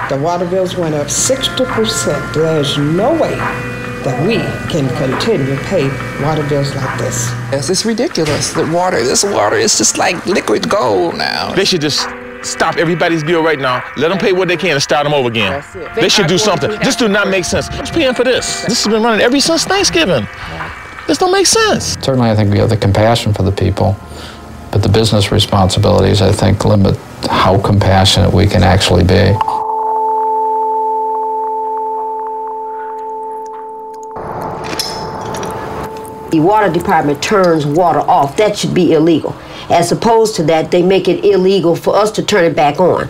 The water bills went up 60%. There's no way that we can continue to pay water bills like this. Yes, it's ridiculous. This water is just like liquid gold now. They should just stop everybody's bill right now. Let them pay what they can and start them over again. That's it. They should do something. This do not make sense. Who's paying for this? This has been running ever since Thanksgiving. This don't make sense. Certainly, I think we have the compassion for the people, but the business responsibilities, I think, limit how compassionate we can actually be. The water department turns water off. That should be illegal. As opposed to that, they make it illegal for us to turn it back on.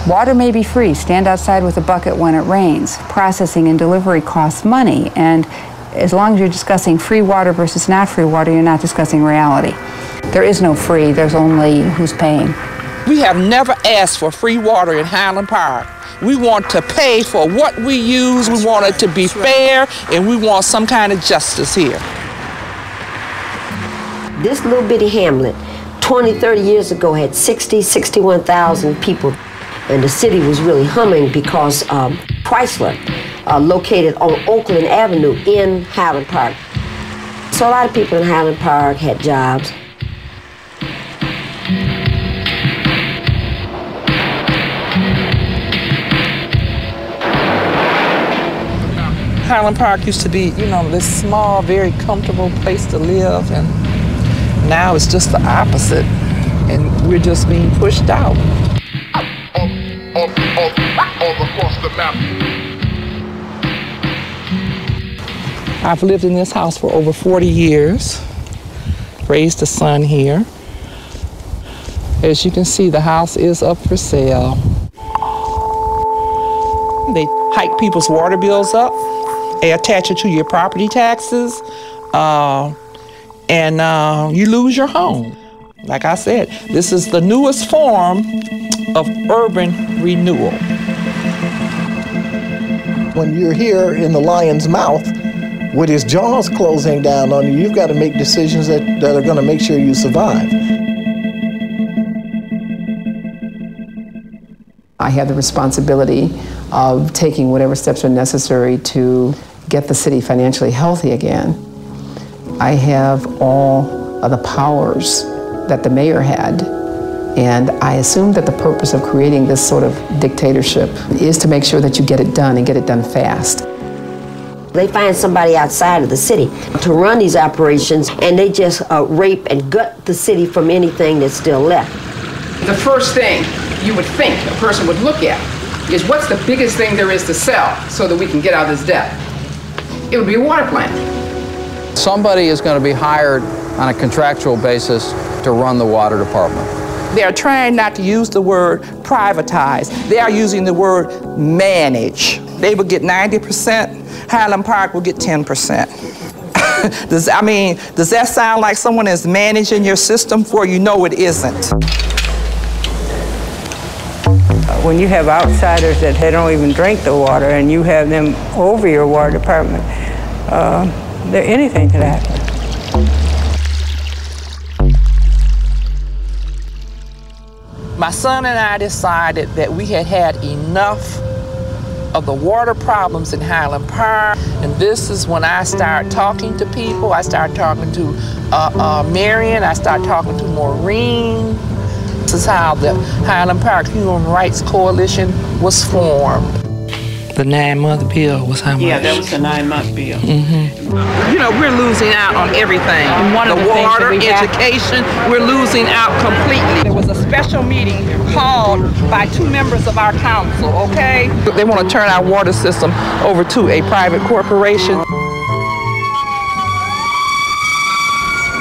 Water may be free. Stand outside with a bucket when it rains. Processing and delivery costs money, and as long as you're discussing free water versus not free water, you're not discussing reality. There is no free, there's only who's paying. We have never asked for free water in Highland Park. We want to pay for what we use. We want it to be fair, and we want some kind of justice here. This little bitty hamlet, 20, 30 years ago, had 61,000 people. And the city was really humming because Chrysler, located on Oakland Avenue in Highland Park. So a lot of people in Highland Park had jobs. Highland Park used to be, you know, this small, very comfortable place to live, and now it's just the opposite, and we're just being pushed out. All across the map. I've lived in this house for over 40 years, raised a son here. As you can see, the house is up for sale. They hike people's water bills up. They attach it to your property taxes, and you lose your home. Like I said, this is the newest form of urban renewal. When you're here in the lion's mouth with his jaws closing down on you, you've got to make decisions that are going to make sure you survive. I have the responsibility of taking whatever steps are necessary to get the city financially healthy again. I have all of the powers that the mayor had, and I assumed that the purpose of creating this sort of dictatorship is to make sure that you get it done and get it done fast. They find somebody outside of the city to run these operations, and they just rape and gut the city from anything that's still left. The first thing you would think a person would look at is what's the biggest thing there is to sell so that we can get out of this debt? It would be a water plant. Somebody is going to be hired on a contractual basis to run the water department. They are trying not to use the word privatize. They are using the word manage. They will get 90%, Highland Park will get 10%. Does that sound like someone is managing your system for you? No, it isn't. When you have outsiders that they don't even drink the water and you have them over your water department, anything could happen. My son and I decided that we had had enough of the water problems in Highland Park, and this is when I started talking to people. I started talking to Marion, I started talking to Maureen. This is how the Highland Park Human Rights Coalition was formed. The 9-month bill was how much? Yeah, that was the 9-month bill. You know, we're losing out on everything. The water, education, we're losing out completely. There was a special meeting called by 2 members of our council, okay? They want to turn our water system over to a private corporation.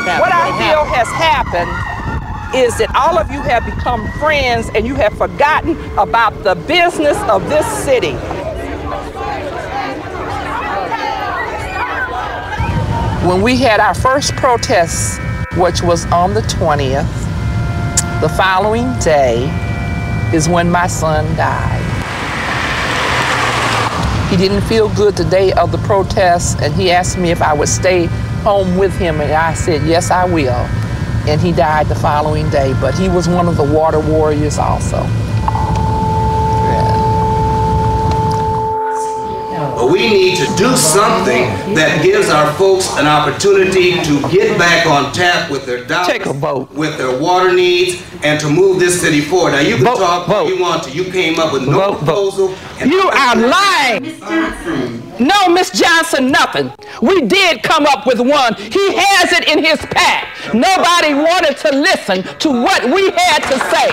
What I feel has happened is that all of you have become friends and you have forgotten about the business of this city. When we had our first protest, which was on the 20th, the following day is when my son died. He didn't feel good the day of the protest, and he asked me if I would stay home with him, and I said, yes, I will. And he died the following day, but he was one of the water warriors also. Yeah. do something that gives our folks an opportunity to get back on tap with their dollars, take a vote, with their water needs, and to move this city forward. Now you can talk all you want to. You came up with no proposal. You are lying. No, Miss Johnson, nothing. We did come up with one. He has it in his pack. Nobody wanted to listen to what we had to say.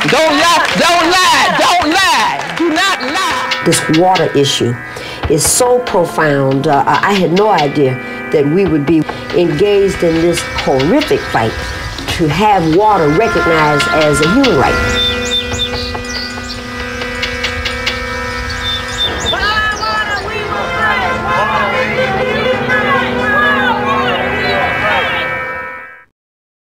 Don't lie, don't lie, don't lie. Do not lie. This water issue is so profound. I had no idea that we would be engaged in this horrific fight to have water recognized as a human right.